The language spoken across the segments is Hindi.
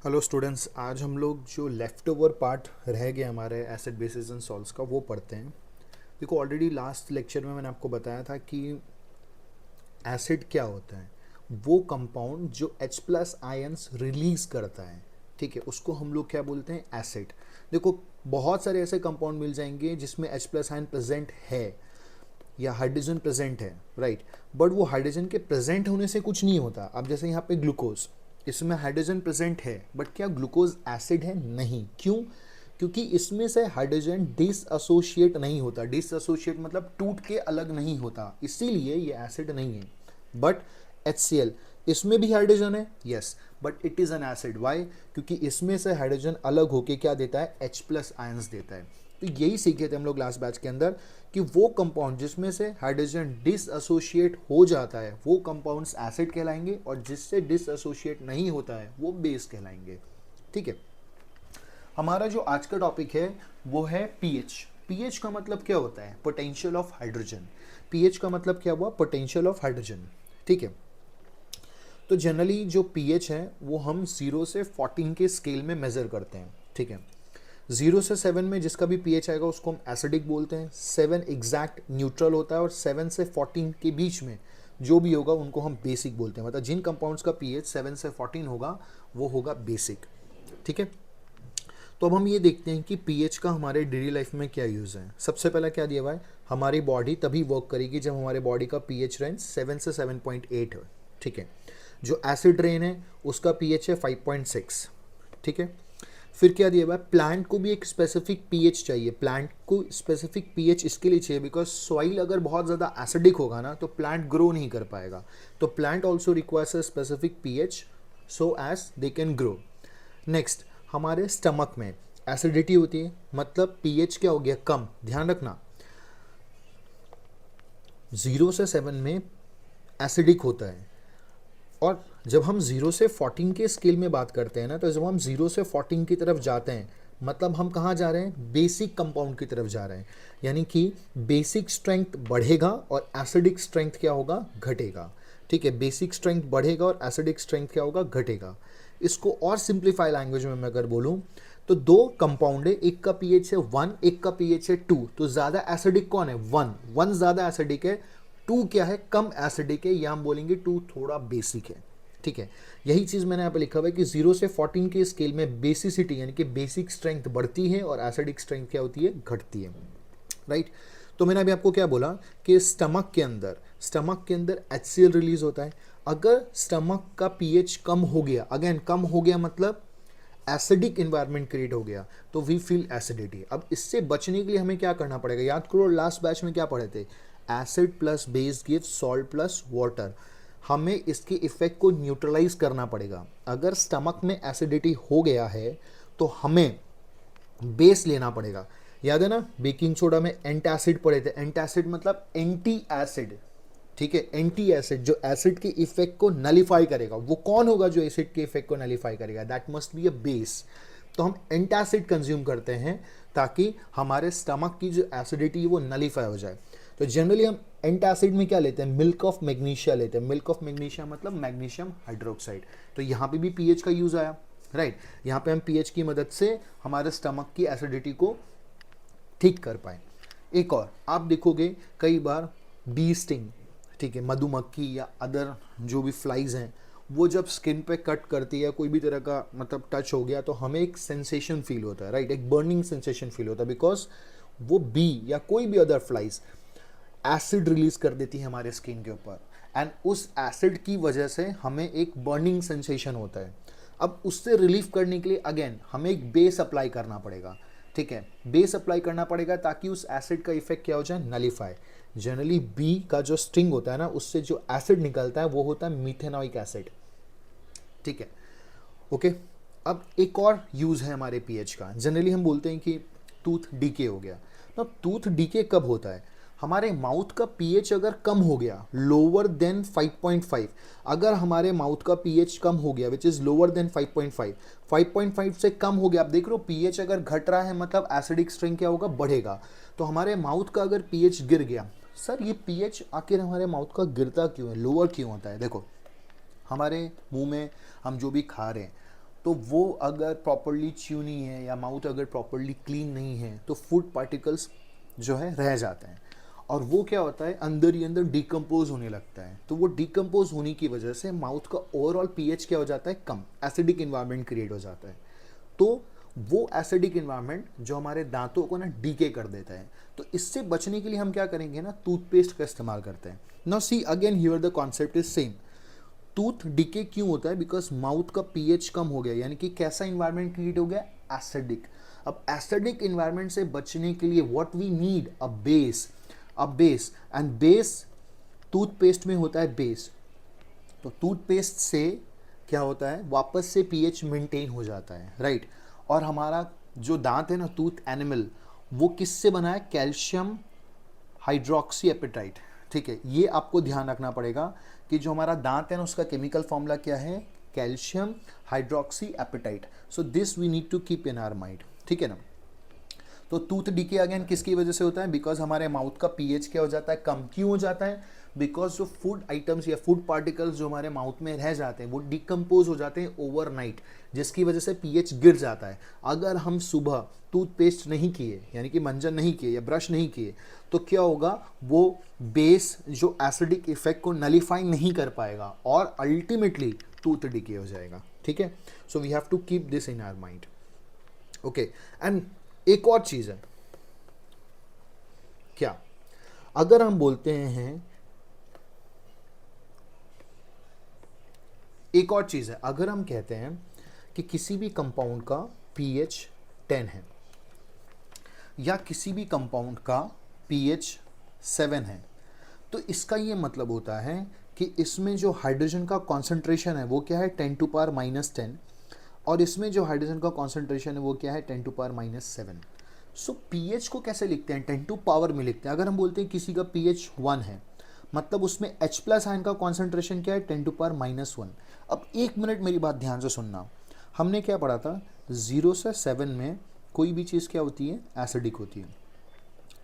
हेलो स्टूडेंट्स, आज हम लोग जो लेफ़्ट ओवर पार्ट रह गया हमारे एसिड बेसिस एंड सॉल्ट्स का वो पढ़ते हैं। देखो, ऑलरेडी लास्ट लेक्चर में मैंने आपको बताया था कि एसिड क्या होता है। वो कंपाउंड जो H प्लस आयंस रिलीज करता है, ठीक है, उसको हम लोग क्या बोलते हैं, एसिड। देखो, बहुत सारे ऐसे कंपाउंड मिल जाएंगे जिसमें H प्लस आयन प्रेजेंट है या हाइड्रोजन प्रेजेंट है, राइट। बट वो हाइड्रोजन के प्रेजेंट होने से कुछ नहीं होता। अब जैसे यहाँ पे ग्लूकोज, इसमें हाइड्रोजन प्रेजेंट है, बट क्या ग्लूकोज एसिड है? नहीं। क्यों? क्योंकि इसमें से हाइड्रोजन डिसएसोशिएट नहीं होता। डिसएसोशिएट मतलब टूट के अलग नहीं होता, इसीलिए ये एसिड नहीं है। बट HCl, इसमें भी हाइड्रोजन है, yes, but it is an acid. Why? क्योंकि इसमें से हाइड्रोजन अलग होके क्या देता है, H प्लस आयंस देता है। तो यही सीखे थे हम लोग लास्ट बैच के अंदर कि वो कंपाउंड जिसमें से हाइड्रोजन डिसएसोशिएट हो जाता है वो कंपाउंड्स एसिड कहलाएंगे, और जिससे डिसएसोशिएट नहीं होता है वो बेस कहलाएंगे। ठीक है, हमारा जो आज का टॉपिक है वो है पीएच। पीएच का मतलब क्या होता है? Potential of hydrogen. पीएच का मतलब क्या हुआ? Potential of hydrogen. ठीक है, तो जनरली जो पीएच है वो हम 0 से 14 के स्केल में मेजर करते हैं। ठीक है, 0 से 7 में जिसका भी पीएच आएगा उसको हम एसिडिक बोलते हैं। 7 एग्जैक्ट न्यूट्रल होता है, और 7 से 14 के बीच में जो भी होगा उनको हम बेसिक बोलते हैं। मतलब जिन कंपाउंड्स का पीएच 7 से 14 होगा वो होगा बेसिक। ठीक है, तो अब हम ये देखते हैं कि पीएच का हमारे डेली लाइफ में क्या यूज़ है। सबसे पहला क्या दिया हुआ है, हमारी बॉडी तभी वर्क करेगी जब हमारे बॉडी का पीएच रेंज 7 से 7.8 है। ठीक है, जो एसिड रेन है उसका पीएच है 5.6। ठीक है, फिर क्या दिया हुआ है, प्लांट को भी एक स्पेसिफिक पीएच चाहिए। प्लांट को स्पेसिफिक पीएच इसके लिए चाहिए बिकॉज सॉइल अगर बहुत ज़्यादा एसिडिक होगा ना तो प्लांट ग्रो नहीं कर पाएगा। तो plant also requires a specific pH so as they can grow. Next, हमारे स्टमक में एसिडिटी होती है, मतलब पीएच क्या हो गया, कम। ध्यान रखना, 0 से 7 में एसिडिक होता है, और जब हम 0 से 14 के स्केल में बात करते हैं ना, तो जब हम 0 से 14 की तरफ जाते हैं मतलब हम कहाँ जा रहे हैं, बेसिक कंपाउंड की तरफ जा रहे हैं। यानी कि बेसिक स्ट्रेंथ बढ़ेगा और एसिडिक स्ट्रेंथ क्या होगा, घटेगा। ठीक है, बेसिक स्ट्रेंथ बढ़ेगा और एसिडिक स्ट्रेंथ क्या होगा, घटेगा। इसको और सिंप्लीफाई लैंग्वेज में मैं अगर बोलूँ तो दो कंपाउंड है, एक का पीएच है 1, एक का पीएच है 2। तो ज़्यादा एसिडिक कौन है, 1 ज़्यादा एसिडिक है, 2 क्या है, कम एसिडिक है, या हम बोलेंगे 2 थोड़ा बेसिक है। ठीक है, यही चीज़ मैंने यहाँ पे लिखा हुआ है कि 0 से 14 के स्केल में बेसिसिटी यानी कि बेसिक स्ट्रेंथ बढ़ती है और एसिडिक स्ट्रेंथ क्या होती है, घटती है। राइट, तो मैंने अभी आपको क्या बोला कि स्टमक के अंदर HCl रिलीज होता है। अगर स्टमक का पीएच कम हो गया, अगेन कम हो गया मतलब एसिडिक इन्वायरमेंट क्रिएट हो गया, तो वी फील एसिडिटी। अब इससे बचने के लिए हमें क्या करना पड़ेगा, याद करो लास्ट बैच में क्या पढ़े थे, acid plus base gives salt plus water. हमें इसके इफेक्ट को न्यूट्रलाइज करना पड़ेगा। अगर स्टमक में एसिडिटी हो गया है तो हमें बेस लेना पड़ेगा। याद है ना, बेकिंग सोडा में एंटासिड पढ़े थे। एंटासिड मतलब एंटी एसिड। ठीक है, एंटी एसिड जो एसिड के इफेक्ट को नलीफाई करेगा। वो कौन होगा जो एसिड के इफेक्ट को नलीफाई करेगा, that must be a base. तो हम एंटासिड कंज्यूम करते हैं ताकि हमारे स्टमक की जो एसिडिटी है वो नलीफाई हो जाए। तो जनरली हम एंटासिड में क्या लेते हैं, मिल्क ऑफ मैग्नीशिया लेते हैं। मिल्क ऑफ मैग्नीशिया मतलब मैग्नीशियम हाइड्रोक्साइड। तो यहाँ पे भी पीएच का यूज आया, राइट। यहाँ पे हम पीएच की मदद से हमारे स्टमक की एसिडिटी को ठीक कर पाए। एक और आप देखोगे कई बार बी स्टिंग, ठीक है, मधुमक्खी या अदर जो भी फ्लाइज हैं, वो जब स्किन पे कट करती है, कोई भी तरह का मतलब टच हो गया तो हमें एक सेंसेशन फील होता है, राइट, एक बर्निंग सेंसेशन फील होता है, बिकॉज वो बी या कोई भी अदर फ्लाइज एसिड रिलीज कर देती है हमारे स्किन के ऊपर, एंड उस एसिड की वजह से हमें एक बर्निंग सेंसेशन होता है। अब उससे रिलीफ करने के लिए अगेन हमें एक बेस अप्लाई करना पड़ेगा। ठीक है, बेस अप्लाई करना पड़ेगा ताकि उस एसिड का इफेक्ट क्या हो जाए, नलीफाई। जनरली बी का जो स्टिंग होता है ना, उससे जो एसिड निकलता है वो होता है मीथेनॉइक एसिड। ठीक है, ओके। अब एक और यूज है हमारे पीएच का। जनरली हम बोलते हैं कि टूथ डीके हो गया। तो टूथ डीके कब होता है, हमारे माउथ का पीएच अगर कम हो गया, लोअर देन 5.5। अगर हमारे माउथ का पीएच कम हो गया विच इज लोअर देन 5.5, 5.5 से कम हो गया, आप देख रहे हो पीएच अगर घट रहा है मतलब एसिडिक स्ट्रेंथ क्या होगा, बढ़ेगा। तो हमारे माउथ का अगर पीएच गिर गया, सर ये पीएच आखिर हमारे माउथ का गिरता क्यों है, लोअर क्यों होता है? देखो, हमारे मुंह में हम जो भी खा रहे हैं तो वो अगर प्रॉपरली च्यू नहीं है या माउथ अगर प्रॉपरली क्लीन नहीं है तो फूड पार्टिकल्स जो है रह जाते हैं, और वो क्या होता है अंदर ही अंदर डिकम्पोज होने लगता है। तो वो डिकम्पोज होने की वजह से माउथ का ओवरऑल पीएच क्या हो जाता है, कम, एसिडिक इन्वायरमेंट क्रिएट हो जाता है। तो वो एसिडिक इन्वायरमेंट जो हमारे दांतों को ना डीके कर देता है। तो इससे बचने के लिए हम क्या करेंगे ना, टूथपेस्ट का इस्तेमाल करते हैं। Now see again here the concept is same. Tooth decay क्यों होता है, बिकॉज माउथ का पीएच कम हो गया, यानी कि कैसा इन्वायरमेंट क्रिएट हो गया, एसिडिक। अब एसिडिक इन्वायरमेंट से बचने के लिए what we need, a base and base toothpaste में होता है बेस। तो टूथपेस्ट से क्या होता है, वापस से पीएच मेंटेन हो जाता है, राइट। और हमारा जो दांत है ना, टूथ एनिमल, वो किससे बना है, कैल्शियम हाइड्रोक्सी एपेटाइट, ठीक है। ये आपको ध्यान रखना पड़ेगा कि जो हमारा दांत है ना, उसका केमिकल फॉर्मूला क्या है, calcium hydroxyapatite. So this we need to keep in our mind, ठीक है ना। तो टूथ डिके अगेन किसकी वजह से होता है, बिकॉज हमारे माउथ का पीएच क्या हो जाता है, कम। क्यों हो जाता है, बिकॉज जो फूड आइटम्स या फूड पार्टिकल्स जो हमारे माउथ में रह जाते हैं वो डिकम्पोज हो जाते हैं ओवरनाइट, जिसकी वजह से पीएच गिर जाता है। अगर हम सुबह टूथपेस्ट नहीं किए, यानी कि मंजन नहीं किए या ब्रश नहीं किए, तो क्या होगा, वो बेस जो एसिडिक इफेक्ट को नलीफाई नहीं कर पाएगा और अल्टीमेटली टूथ डिके हो जाएगा, ठीक है। So we have to keep this in our mind, okay. And एक और चीज है, क्या, अगर हम बोलते हैं, एक और चीज है, अगर हम कहते हैं कि किसी भी कंपाउंड का पीएच 10 है या किसी भी कंपाउंड का पीएच 7 है, तो इसका ये मतलब होता है कि इसमें जो हाइड्रोजन का कॉन्सेंट्रेशन है वो क्या है, 10 टू पावर -10, और इसमें जो हाइड्रोजन का कॉन्सेंट्रेशन है वो क्या है, 10 टू पावर -7। सो पीएच को कैसे लिखते हैं, 10 टू पावर में लिखते हैं। अगर हम बोलते हैं किसी का पीएच 1 है, मतलब उसमें H प्लस आयन का कॉन्सेंट्रेशन क्या है, 10 टू पावर -1। अब एक मिनट मेरी बात ध्यान से सुनना, हमने क्या पढ़ा था, 0 से 7 में कोई भी चीज़ क्या होती है, एसिडिक होती है,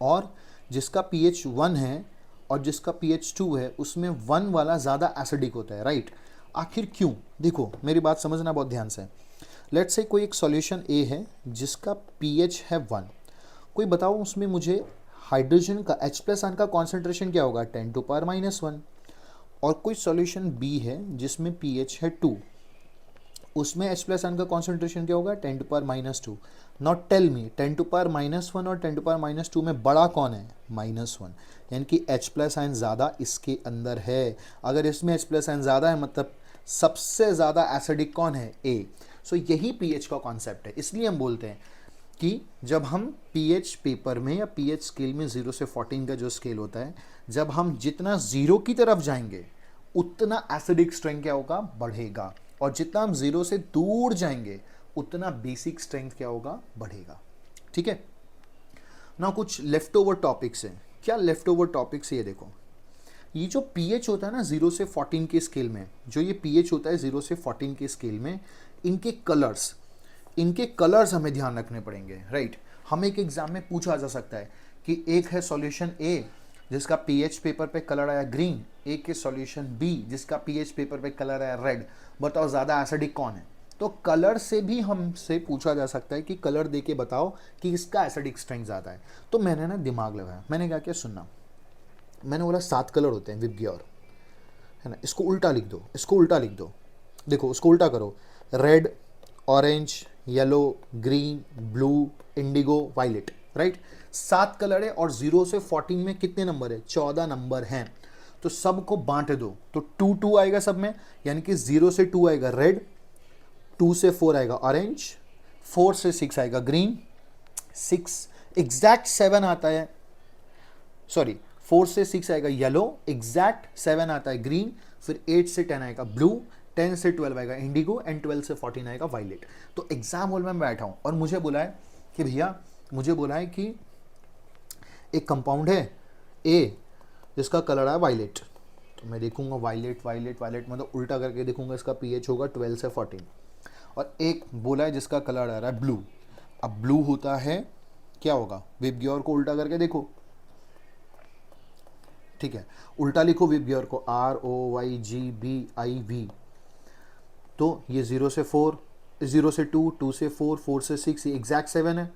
और जिसका पीएच 1 है और जिसका पीएच 2 है उसमें 1 वाला ज़्यादा एसिडिक होता है, राइट। आखिर क्यों, देखो मेरी बात समझना बहुत ध्यान से। लेट्स से कोई एक सॉल्यूशन ए है जिसका पीएच है 1, कोई बताओ उसमें मुझे हाइड्रोजन का H प्लस आयन का कॉन्सेंट्रेशन क्या होगा, 10 टू पावर -1। और कोई सॉल्यूशन बी है जिसमें पीएच है 2, उसमें H प्लस आयन का कॉन्सेंट्रेशन क्या होगा, 10 to power -2। Not tell me 10 to power -1 और 10 टू पावर -2 में बड़ा कौन है, -1, यानी कि H प्लस आयन ज़्यादा इसके अंदर है। अगर इसमें H प्लस आयन ज़्यादा है मतलब सबसे ज़्यादा एसिडिक कौन है, ए। सो यही पीएच का कॉन्सेप्ट है। इसलिए हम बोलते हैं कि जब हम पीएच पेपर में या पीएच स्केल में 0 से 14 का जो स्केल होता है, जब हम जितना 0 की तरफ जाएंगे उतना एसिडिक स्ट्रेंथ क्या होगा, बढ़ेगा, और जितना हम 0 से दूर जाएंगे उतना बेसिक स्ट्रेंथ क्या होगा, बढ़ेगा, ठीक है ना। कुछ लेफ्ट ओवर टॉपिक्स हैं, क्या लेफ्ट ओवर टॉपिक्स, ये देखो, ये जो पीएच होता है ना 0 से 14 के स्केल में, जो ये पीएच होता है 0 से 14 के स्केल में, इनके कलर्स हमें ध्यान रखने पड़ेंगे, राइट। हमें एक एग्जाम में पूछा जा सकता है कि एक है सॉल्यूशन ए जिसका पीएच पेपर पे कलर आया ग्रीन, एक है सॉल्यूशन बी जिसका पीएच पेपर पे कलर आया रेड, बताओ ज़्यादा एसिडिक कौन है। तो कलर से भी हमसे पूछा जा सकता है कि कलर दे के बताओ कि इसका एसिडिक स्ट्रेंथ ज़्यादा है। तो मैंने ना दिमाग लगाया, मैंने क्या किया, सुनना, मैंने बोला 7 कलर होते हैं विबग्योर, है ना, इसको उल्टा लिख दो, इसको उल्टा लिख दो, देखो उसको उल्टा करो, red, orange, yellow, green, blue, indigo, violet, right. 7 colour है और 0 से 14 में कितने नंबर है, 14 नंबर हैं। तो सबको बांट दो, तो 2 2 आएगा सब में, यानी कि 0 से 2 आएगा रेड, 2 से 4 आएगा ऑरेंज, 4 से 6 आएगा ग्रीन, 6 एग्जैक्ट 7 आता है, सॉरी 4 से 6 आएगा येलो, एग्जैक्ट 7 आता है ग्रीन, फिर 8 से 10 आएगा ब्लू, 10 से 12 आएगा इंडिगो, एंड 12 से 14 आएगा वायलेट। तो एग्जाम हॉल में बैठा हूँ और मुझे बोला है कि भैया, मुझे बोला है कि एक कंपाउंड है ए जिसका कलर है वायलेट, तो मैं देखूंगा वायलेट वायलेट वायलेट, मतलब उल्टा करके देखूंगा, इसका पीएच होगा 12 से 14। और एक बोला है जिसका कलर आ रहा है ब्लू, अब ब्लू होता है क्या होगा, विबग्योर को उल्टा करके देखो, ठीक है, उल्टा लिखो विबग्योर को, ROYGBIV। तो ये 0 से 4 0 से 2, 2 से 4, 4 से 6, ये एग्जैक्ट 7 है।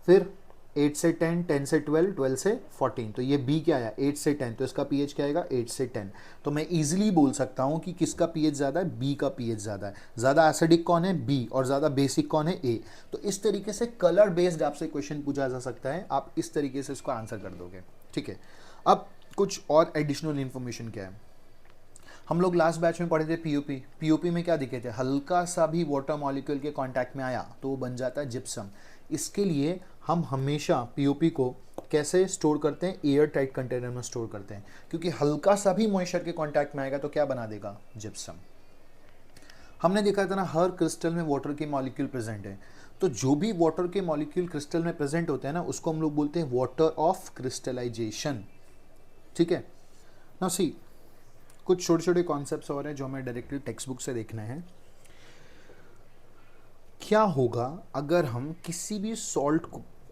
फिर 8 से 10, 10 से 12, 12 से 14, तो ये B क्या आया 8 से 10, तो इसका pH क्या आएगा 8 से 10। तो मैं इजीली बोल सकता हूँ कि किसका pH ज़्यादा है, B का pH ज़्यादा है। ज़्यादा एसिडिक कौन है, B, और ज़्यादा बेसिक कौन है, A। तो इस तरीके से कलर बेस्ड आपसे क्वेश्चन पूछा जा सकता है, आप इस तरीके से इसको आंसर कर दोगे, ठीक है। अब कुछ और एडिशनल इन्फॉर्मेशन क्या है, हम लोग लास्ट बैच में पढ़े थे पीओपी। पीओपी में क्या दिखे थे, हल्का सा भी वाटर मॉलिक्यूल के कांटेक्ट में आया तो वो बन जाता है जिप्सम। इसके लिए हम हमेशा पीओपी को कैसे स्टोर करते हैं, एयर टाइट कंटेनर में स्टोर करते हैं, क्योंकि हल्का सा भी मॉइस्चर के कांटेक्ट में आएगा तो क्या बना देगा, जिप्सम। हमने देखा था ना, हर क्रिस्टल में वाटर के मॉलिक्यूल प्रेजेंट है, तो जो भी वाटर के मॉलिक्यूल क्रिस्टल में प्रेजेंट होते हैं ना, उसको हम लोग बोलते हैं वाटर ऑफ क्रिस्टलाइजेशन, ठीक है ना। सी कुछ छोटे छोटे कॉन्सेप्ट्स और हैं जो हमें डायरेक्टली टेक्स्ट बुक से देखने हैं। क्या होगा अगर हम किसी भी सॉल्ट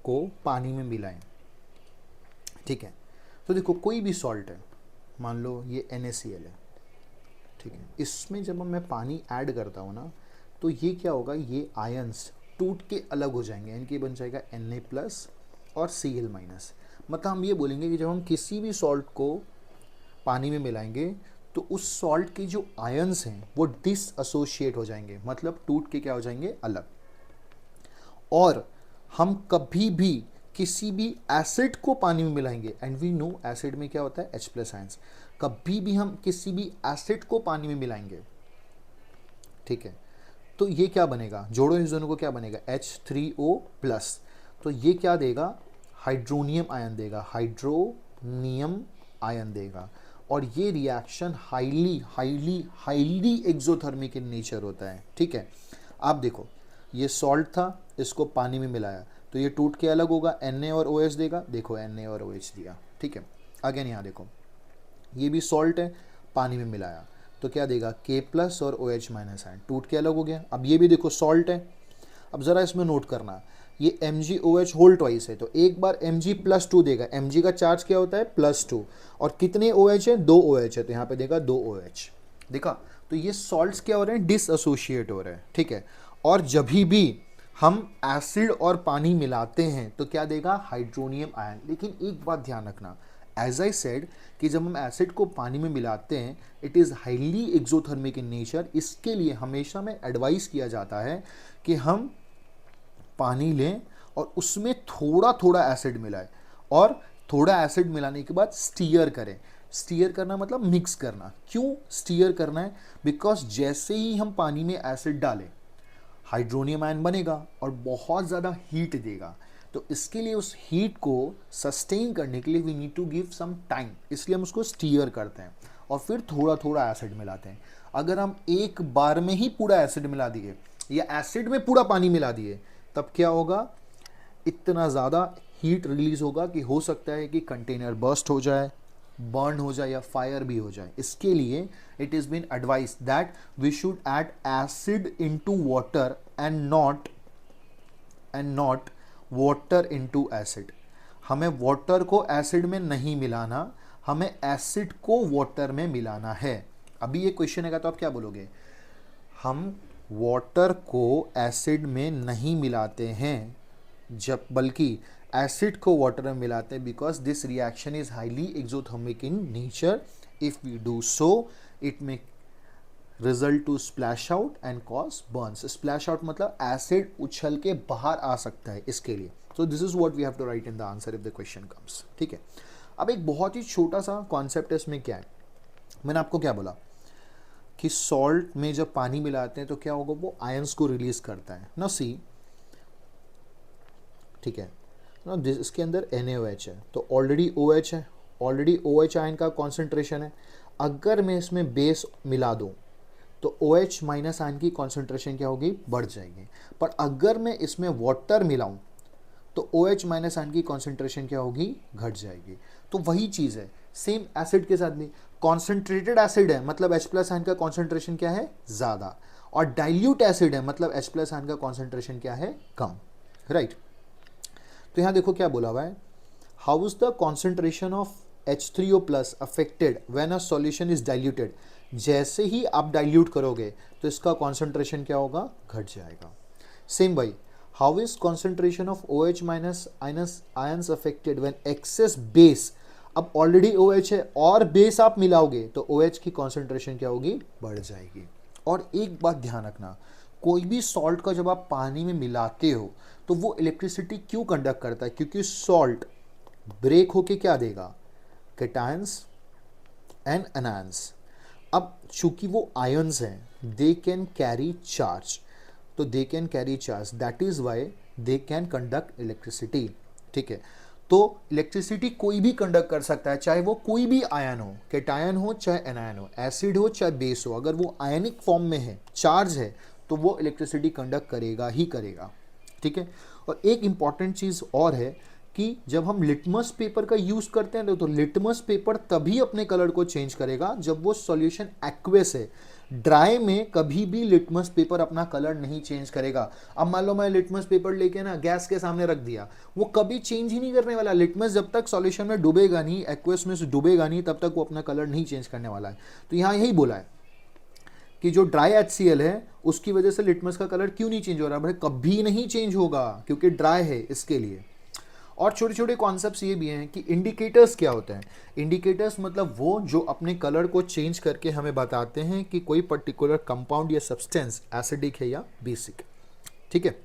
को पानी में मिलाएं, ठीक है। तो देखो कोई भी सॉल्ट है, मान लो ये NaCl है, ठीक है। इसमें जब मैं पानी ऐड करता हूँ ना, तो ये क्या होगा, ये आयंस टूट के अलग हो जाएंगे, इनके बन जाएगा Na+ और Cl-। मतलब हम ये बोलेंगे कि जब हम किसी भी सॉल्ट को पानी में मिलाएंगे तो उस सॉल्ट के जो आयंस हैं वो डिसएसोशिएट हो जाएंगे, मतलब टूट के क्या हो जाएंगे, अलग। और हम कभी भी किसी भी एसिड को पानी में मिलाएंगे, एंड वी नो एसिड में क्या होता है, H+ आयंस। कभी भी हम किसी भी एसिड को पानी में मिलाएंगे, ठीक है, तो ये क्या बनेगा, जोड़ो इस दोनों को, क्या बनेगा, H3O+। तो ये क्या देगा, हाइड्रोनियम आयन देगा, हाइड्रोनियम आयन देगा। और ये reaction highly highly highly exothermic in nature होता है, ठीक है। आप देखो ये सॉल्ट था, इसको पानी में मिलाया तो ये टूट के अलग होगा, Na और OH देगा, देखो Na और OH दिया, ठीक है। अगेन यहाँ देखो ये भी सॉल्ट है, पानी में मिलाया तो क्या देगा, K+ और OH- आयन, टूट के अलग हो गया। अब ये भी देखो सॉल्ट है, अब ज़रा इसमें नोट करना, ये MgOH होल ट्वाइस है, तो एक बार Mg+2 देगा, Mg का चार्ज क्या होता है, +2, और कितने OH है, 2 OH है, तो यहाँ पे देगा 2 OH, देखा। तो ये सॉल्ट्स क्या हो रहे हैं, डिसएसोशिएट हो रहे हैं, ठीक है। और जब भी हम एसिड और पानी मिलाते हैं तो क्या देगा, हाइड्रोनियम आयन। लेकिन एक बात ध्यान रखना, एज आई सेड कि जब हम एसिड को पानी में मिलाते हैं it is highly exothermic in nature. इसके लिए हमेशा में एडवाइस किया जाता है कि हम पानी लें और उसमें थोड़ा थोड़ा एसिड मिलाएं, और थोड़ा एसिड मिलाने के बाद स्टीयर करें। स्टीयर करना मतलब मिक्स करना। क्यों स्टीयर करना है, बिकॉज जैसे ही हम पानी में एसिड डालें हाइड्रोनियम आयन बनेगा और बहुत ज़्यादा हीट देगा, तो इसके लिए उस हीट को सस्टेन करने के लिए we need to give some time, इसलिए हम उसको स्टीयर करते हैं और फिर थोड़ा थोड़ा एसिड मिलाते हैं। अगर हम एक बार में ही पूरा एसिड मिला दिए या एसिड में पूरा पानी मिला दिए तब क्या होगा, इतना ज़्यादा हीट रिलीज होगा कि हो सकता है कि कंटेनर बर्स्ट हो जाए, बर्न हो जाए या फायर भी हो जाए। इसके लिए it is been advise that we should add acid into water and not water into acid. हमें वाटर को एसिड में नहीं मिलाना, हमें एसिड को वाटर में मिलाना है। अभी ये क्वेश्चन है तो आप क्या बोलोगे, हम वाटर को एसिड में नहीं मिलाते हैं, जब बल्कि एसिड को वाटर में मिलाते हैं, because this reaction is highly exothermic in nature. If we do so it may result to splash out and cause burns. Splash out मतलब एसिड उछल के बाहर आ सकता है, इसके लिए। So this is what we have to write in the answer if the question comes, ठीक है। अब एक बहुत ही छोटा सा कॉन्सेप्ट है इसमें, क्या है, मैंने आपको क्या बोला कि सॉल्ट में जब पानी मिलाते हैं तो क्या होगा, वो आयंस को रिलीज करता है ना, सी, ठीक है ना। इसके अंदर NaOH है तो ऑलरेडी OH है, ऑलरेडी OH आयन का कॉन्सेंट्रेशन है। अगर मैं इसमें बेस मिला दूं तो OH- आयन की कॉन्सेंट्रेशन क्या होगी, बढ़ जाएगी। पर अगर मैं इसमें वाटर मिलाऊं तो OH- आयन की कॉन्सेंट्रेशन क्या होगी, घट जाएगी। तो वही चीज़ है सेम एसिड के साथ भी। कॉन्सेंट्रेटेड एसिड है मतलब H+ आयन का कॉन्सेंट्रेशन क्या है, ज़्यादा, और डाइल्यूट एसिड है मतलब H+ आयन का कॉन्सेंट्रेशन क्या है, कम, राइट। तो यहाँ देखो क्या बोला हुआ है, how is the concentration of H3O+ affected when a solution is diluted. जैसे ही आप डाइल्यूट करोगे तो इसका कॉन्सेंट्रेशन क्या होगा, घट जाएगा। सेम भाई, how is concentration of OH minus ions affected when excess base, अब ऑलरेडी OH है और बेस आप मिलाओगे तो OH की कॉन्सेंट्रेशन क्या होगी, बढ़ जाएगी। और एक बात ध्यान रखना, कोई भी सॉल्ट का जब आप पानी में मिलाते हो तो वो इलेक्ट्रिसिटी क्यों कंडक्ट करता है, क्योंकि सॉल्ट ब्रेक होके क्या देगा, कैटायंस एंड एनायंस। अब चूंकि वो आयंस हैं, दे कैन कैरी चार्ज, तो they can carry charge, that is why they can conduct electricity. ठीक है, तो इलेक्ट्रिसिटी कोई भी कंडक्ट कर सकता है, चाहे वो कोई भी आयन हो, कैटायन हो चाहे एनायन हो, एसिड हो चाहे बेस हो, अगर वो आयनिक फॉर्म में है, चार्ज है, तो वो इलेक्ट्रिसिटी कंडक्ट करेगा ही करेगा। ठीक है, और एक इंपॉर्टेंट चीज़ और है कि जब हम लिटमस पेपर का यूज़ करते हैं तो लिटमस पेपर तभी अपने कलर को चेंज करेगा जब वो सॉल्यूशन एक्वेस है। ड्राई में कभी भी लिटमस पेपर अपना कलर नहीं चेंज करेगा। अब मान लो मैं लिटमस पेपर लेके ना गैस के सामने रख दिया, वो कभी चेंज ही नहीं करने वाला। लिटमस जब तक सॉल्यूशन में डूबेगा नहीं, एक्वेस में से डूबेगा नहीं, तब तक वो अपना कलर नहीं चेंज करने वाला है। तो यहाँ यही बोला है कि जो ड्राई HCl है उसकी वजह से लिटमस का कलर क्यों नहीं चेंज हो रहा, भाई कभी नहीं चेंज होगा क्योंकि ड्राई है इसके लिए। और छोटे छोटे कॉन्सेप्ट्स ये भी हैं कि इंडिकेटर्स क्या होते हैं। इंडिकेटर्स मतलब वो जो अपने कलर को चेंज करके हमें बताते हैं कि कोई पर्टिकुलर कंपाउंड या सब्सटेंस एसिडिक है या बेसिक। ठीक है,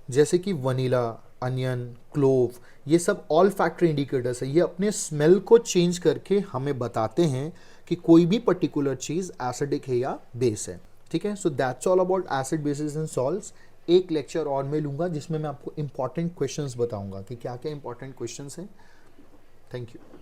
जैसे कि वनीला, अनियन, क्लोव, ये सब ऑल फैक्टर इंडिकेटर्स है। ये अपने स्मेल को चेंज करके हमें बताते हैं कि कोई भी पर्टिकुलर चीज़ एसिडिक है या बेस है। ठीक है, so that's all about acid, basis and salts. एक लेक्चर और मैं लूँगा जिसमें मैं आपको इंपॉर्टेंट क्वेश्चंस बताऊंगा कि क्या क्या इंपॉर्टेंट क्वेश्चंस हैं। Thank you.